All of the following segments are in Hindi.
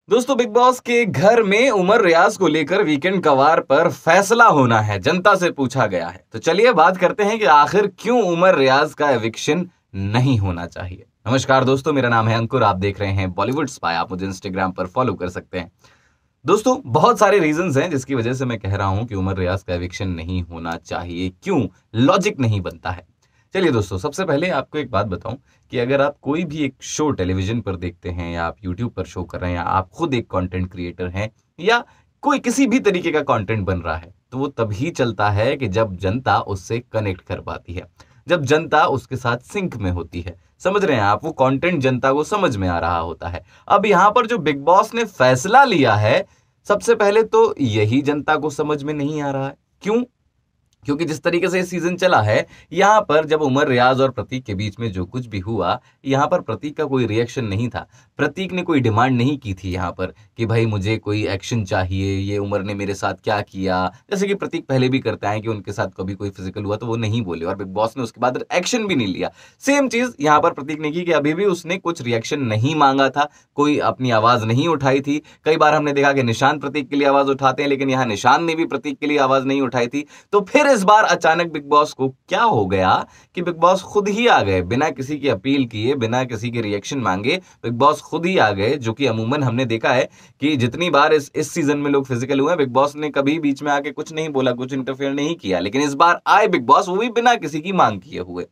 दोस्तों, बिग बॉस के घर में उमर रियाज को लेकर वीकेंड कवार पर फैसला होना है, जनता से पूछा गया है। तो चलिए बात करते हैं कि आखिर क्यों उमर रियाज का एविक्शन नहीं होना चाहिए। नमस्कार दोस्तों, मेरा नाम है अंकुर, आप देख रहे हैं बॉलीवुड स्पाई। आप मुझे इंस्टाग्राम पर फॉलो कर सकते हैं। दोस्तों, बहुत सारे रीजंस हैं जिसकी वजह से मैं कह रहा हूं कि उमर रियाज का एविक्शन नहीं होना चाहिए। क्यों? लॉजिक नहीं बनता है। चलिए दोस्तों, सबसे पहले आपको एक बात बताऊं कि अगर आप कोई भी एक शो टेलीविजन पर देखते हैं या आप यूट्यूब पर शो कर रहे हैं या आप खुद एक कंटेंट क्रिएटर हैं या कोई किसी भी तरीके का कंटेंट बन रहा है, तो वो तभी चलता है कि जब जनता उससे कनेक्ट कर पाती है, जब जनता उसके साथ सिंक में होती है। समझ रहे हैं आप? वो कंटेंट जनता को समझ में आ रहा होता है। अब यहां पर जो बिग बॉस ने फैसला लिया है, सबसे पहले तो यही जनता को समझ में नहीं आ रहा है। क्यों? क्योंकि जिस तरीके से ये सीजन चला है, यहां पर जब उमर रियाज और प्रतीक के बीच में जो कुछ भी हुआ, यहां पर प्रतीक का कोई रिएक्शन नहीं था। प्रतीक ने कोई डिमांड नहीं की थी यहां पर कि भाई मुझे कोई एक्शन चाहिए, ये उमर ने मेरे साथ क्या किया। जैसे कि प्रतीक पहले भी करता है कि उनके साथ कभी कोई फिजिकल हुआ तो वो नहीं बोले और बिग बॉस ने उसके बाद एक्शन भी नहीं लिया। सेम चीज यहां पर प्रतीक ने की कि अभी भी उसने कुछ रिएक्शन नहीं मांगा था, कोई अपनी आवाज नहीं उठाई थी। कई बार हमने देखा कि निशान प्रतीक के लिए आवाज उठाते हैं, लेकिन यहां निशान ने भी प्रतीक के लिए आवाज नहीं उठाई थी। तो फिर इस बार अचानक बिग बॉस को क्या हो गया कि बिग बॉस खुद ही आ गए, बिना किसी की अपील किए, बिना किसी के रिएक्शन मांगे बिग बॉस खुद ही आ गए। जो कि अमूमन हमने देखा है कि जितनी बार इस सीजन में लोग फिजिकल हुए, बिग बॉस ने कभी बीच में आके कुछ नहीं बोला, कुछ इंटरफेयर नहीं किया। लेकिन इस बार आए बिग बॉस, वो भी बिना किसी की मांग किए हुए।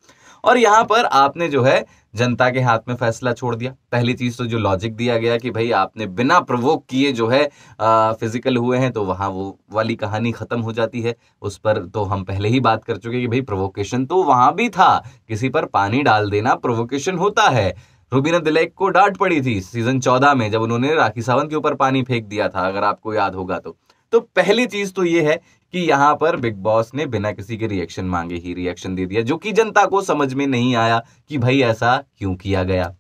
और यहां पर आपने जो है जनता के हाथ में फैसला छोड़ दिया। पहली चीज तो जो लॉजिक दिया गया कि भाई आपने बिना प्रोवोक किए जो है फिजिकल हुए हैं, तो वहां वो वाली कहानी खत्म हो जाती है। उस पर तो हम पहले ही बात कर चुके कि भाई प्रोवोकेशन तो वहां भी था, किसी पर पानी डाल देना प्रोवोकेशन होता है। रुबीना दिलेक को डांट पड़ी थी सीजन 14 में जब उन्होंने राखी सावंत के ऊपर पानी फेंक दिया था, अगर आपको याद होगा तो पहली चीज तो ये है कि यहां पर बिग बॉस ने बिना किसी के रिएक्शन मांगे ही रिएक्शन दे दिया, जो कि जनता को समझ में नहीं आया कि भाई ऐसा क्यों किया गया।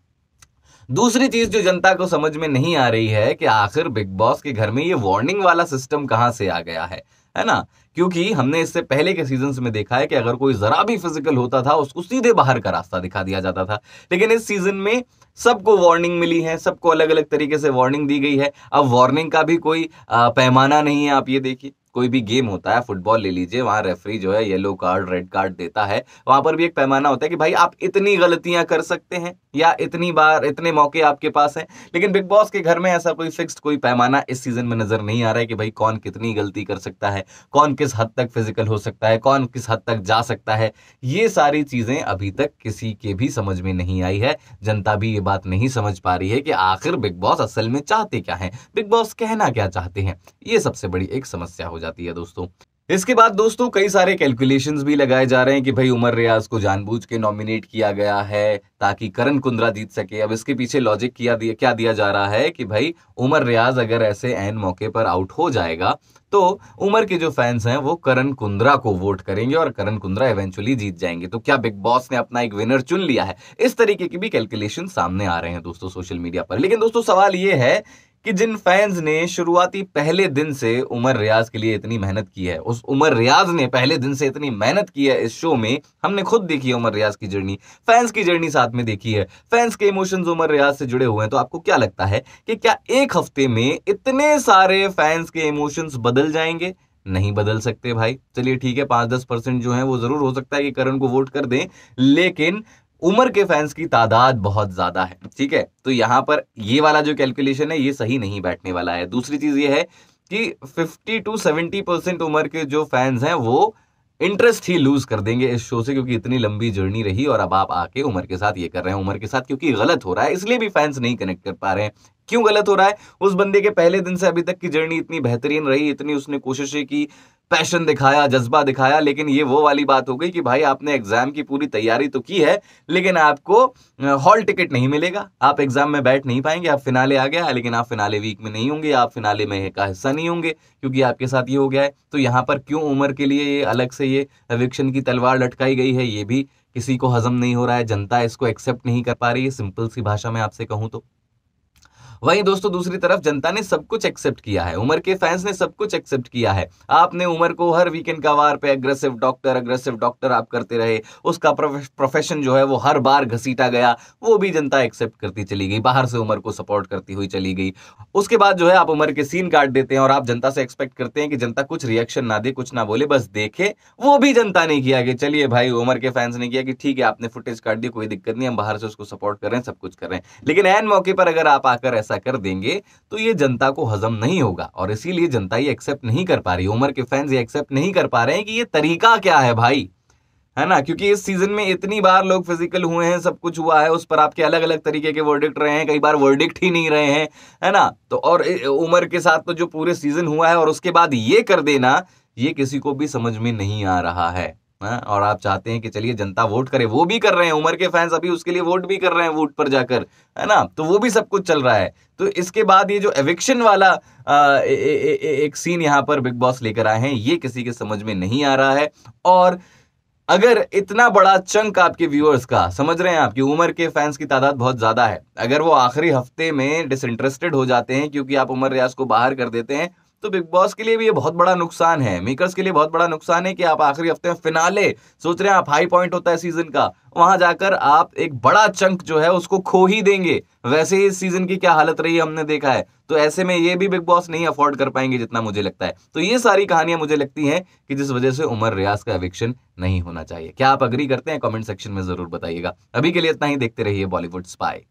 दूसरी चीज जो जनता को समझ में नहीं आ रही है कि आखिर बिग बॉस के घर में ये वार्निंग वाला सिस्टम कहां से आ गया है ना? क्योंकि हमने इससे पहले के सीजन्स में देखा है कि अगर कोई जरा भी फिजिकल होता था उसको सीधे बाहर का रास्ता दिखा दिया जाता था। लेकिन इस सीजन में सबको वार्निंग मिली है, सबको अलग अलग तरीके से वार्निंग दी गई है। अब वार्निंग का भी कोई पैमाना नहीं है। आप ये देखिए, कोई भी गेम होता है, फुटबॉल ले लीजिए, वहां रेफरी जो है येलो कार्ड रेड कार्ड देता है। वहां पर भी एक पैमाना होता है कि भाई आप इतनी गलतियां कर सकते हैं या इतनी बार इतने मौके आपके पास हैं। लेकिन बिग बॉस के घर में ऐसा कोई फिक्स्ड कोई पैमाना इस सीजन में नजर नहीं आ रहा है कि भाई कौन कितनी गलती कर सकता है, कौन किस हद तक फिजिकल हो सकता है, कौन किस हद तक जा सकता है। ये सारी चीजें अभी तक किसी के भी समझ में नहीं आई है। जनता भी ये बात नहीं समझ पा रही है कि आखिर बिग बॉस असल में चाहते क्या हैं, बिग बॉस कहना क्या चाहते हैं। ये सबसे बड़ी एक समस्या हो जाती है दोस्तों। इसके बाद दोस्तों कई सारे कैलकुलेशंस भी लगाए जा रहे हैं कि भाई उमर रियाज को जानबूझ के नॉमिनेट किया गया है ताकि करण कुंद्रा जीत सके। अब इसके पीछे लॉजिक क्या दिया जा रहा है कि भाई उमर रियाज अगर ऐसे एन मौके पर आउट हो जाएगा तो उमर के जो फैंस हैं वो करण कुंद्रा को वोट करेंगे और करण कुंद्रा इवेंचुअली जीत जाएंगे। तो क्या बिग बॉस ने अपना एक विनर चुन लिया है? इस तरीके की भी कैलकुलेशन सामने आ रहे हैं दोस्तों सोशल मीडिया पर। लेकिन दोस्तों सवाल ये है कि जिन फैंस ने शुरुआती पहले दिन से उमर रियाज के लिए इतनी मेहनत की है, उस उमर रियाज ने पहले दिन से इतनी मेहनत की है इस शो में, हमने खुद देखी है उमर रियाज की जर्नी, फैंस की जर्नी साथ में देखी है, फैंस के इमोशंस उमर रियाज से जुड़े हुए हैं। तो आपको क्या लगता है कि क्या एक हफ्ते में इतने सारे फैंस के इमोशंस बदल जाएंगे? नहीं बदल सकते भाई। चलिए ठीक है, 5-10% जो है वो जरूर हो सकता है कि करण को वोट कर दें, लेकिन उमर के फैंस की तादाद बहुत ज्यादा है। ठीक है, तो यहां पर ये वाला जो कैलकुलेशन है ये सही नहीं बैठने वाला है। दूसरी चीज ये है कि 50-70% उमर के जो फैंस हैं वो इंटरेस्ट ही लूज कर देंगे इस शो से, क्योंकि इतनी लंबी जर्नी रही और अब आप आके उमर के साथ ये कर रहे हैं। उमर के साथ क्योंकि गलत हो रहा है इसलिए भी फैंस नहीं कनेक्ट कर पा रहे हैं। क्यों गलत हो रहा है? उस बंदे के पहले दिन से अभी तक की जर्नी इतनी बेहतरीन रही, इतनी उसने कोशिशें की, पैशन दिखाया, जज्बा दिखाया, लेकिन ये वो वाली बात हो गई कि भाई आपने एग्जाम की पूरी तैयारी तो की है लेकिन आपको हॉल टिकट नहीं मिलेगा, आप एग्जाम में बैठ नहीं पाएंगे। आप फिनाले आ गया है लेकिन आप फिनाले वीक में नहीं होंगे, आप फिनाले में का हिस्सा नहीं होंगे क्योंकि आपके साथ ये हो गया है। तो यहाँ पर क्यों उमर के लिए ये अलग से ये एविक्शन की तलवार लटकाई गई है, ये भी किसी को हजम नहीं हो रहा है। जनता इसको एक्सेप्ट नहीं कर पा रही है, सिंपल सी भाषा में आपसे कहूं तो। वहीं दोस्तों दूसरी तरफ जनता ने सब कुछ एक्सेप्ट किया है, उमर के फैंस ने सब कुछ एक्सेप्ट किया है। आपने उमर को हर वीकेंड का वार पे अग्रेसिव डॉक्टर आप करते रहे, उसका प्रोफेशन जो है वो हर बार घसीटा गया, वो भी जनता एक्सेप्ट करती चली गई, बाहर से उमर को सपोर्ट करती हुई चली गई। उसके बाद जो है आप उमर के सीन काट देते हैं और आप जनता से एक्सपेक्ट करते हैं कि जनता कुछ रिएक्शन ना दे, कुछ ना बोले, बस देखे। वो भी जनता ने किया कि चलिए भाई, उमर के फैंस ने किया कि ठीक है आपने फुटेज काट दी, कोई दिक्कत नहीं, हम बाहर से उसको सपोर्ट कर रहे हैं, सब कुछ कर रहे हैं। लेकिन ऐन मौके पर अगर आप आकर ऐसा कर देंगे तो ये जनता को हजम नहीं होगा और इसीलिए जनता ये एक्सेप्ट नहीं कर पा रही, उमर के फैंस ये एक्सेप्ट नहीं कर पा रहे हैं कि ये तरीका क्या है भाई, है ना। क्योंकि इस सीजन में इतनी बार लोग फिजिकल हुए हैं, सब कुछ हुआ है, उस पर आपके अलग अलग तरीके के वर्डिक्ट रहे हैं, कई बार वर्डिक्ट ही नहीं रहे हैं, है ना। तो और उमर के साथ तो जो पूरे सीजन हुआ है और उसके बाद ये कर देना, ये किसी को भी समझ में नहीं आ रहा है। और आप चाहते हैं कि चलिए जनता वोट करे, वो भी कर रहे हैं, उमर के फैंस अभी उसके लिए वोट भी कर रहे हैं वोट पर जाकर, है ना। तो वो भी सब कुछ चल रहा है। तो इसके बाद ये जो एविक्शन वाला एक सीन यहां पर बिग बॉस लेकर आए हैं, ये किसी के समझ में नहीं आ रहा है। और अगर इतना बड़ा चंक आपके व्यूअर्स का, समझ रहे हैं आप कि उमर के फैंस की तादाद बहुत ज्यादा है, अगर वो आखिरी हफ्ते में डिसइंटरेस्टेड हो जाते हैं क्योंकि आप उमर रियाज को बाहर कर देते हैं, तो बिग बॉस के लिए भी ये बहुत बड़ा नुकसान है, मेकर्स के लिए बहुत बड़ा नुकसान है कि आप आखिरी हफ्ते में फिनाले सोच रहे हैं, आप हाई पॉइंट होता है सीजन का, वहां जाकर आप एक बड़ा चंक जो है उसको खो ही देंगे। वैसे ही इस सीजन की क्या हालत रही है हमने देखा है, तो ऐसे में ये भी बिग बॉस नहीं अफोर्ड कर पाएंगे जितना मुझे लगता है। तो ये सारी कहानियां मुझे लगती हैं कि जिस वजह से उमर रियाज का एविक्शन नहीं होना चाहिए। क्या आप अग्री करते हैं? कमेंट सेक्शन में जरूर बताइएगा। अभी के लिए इतना ही, देखते रहिए बॉलीवुड स्पाई।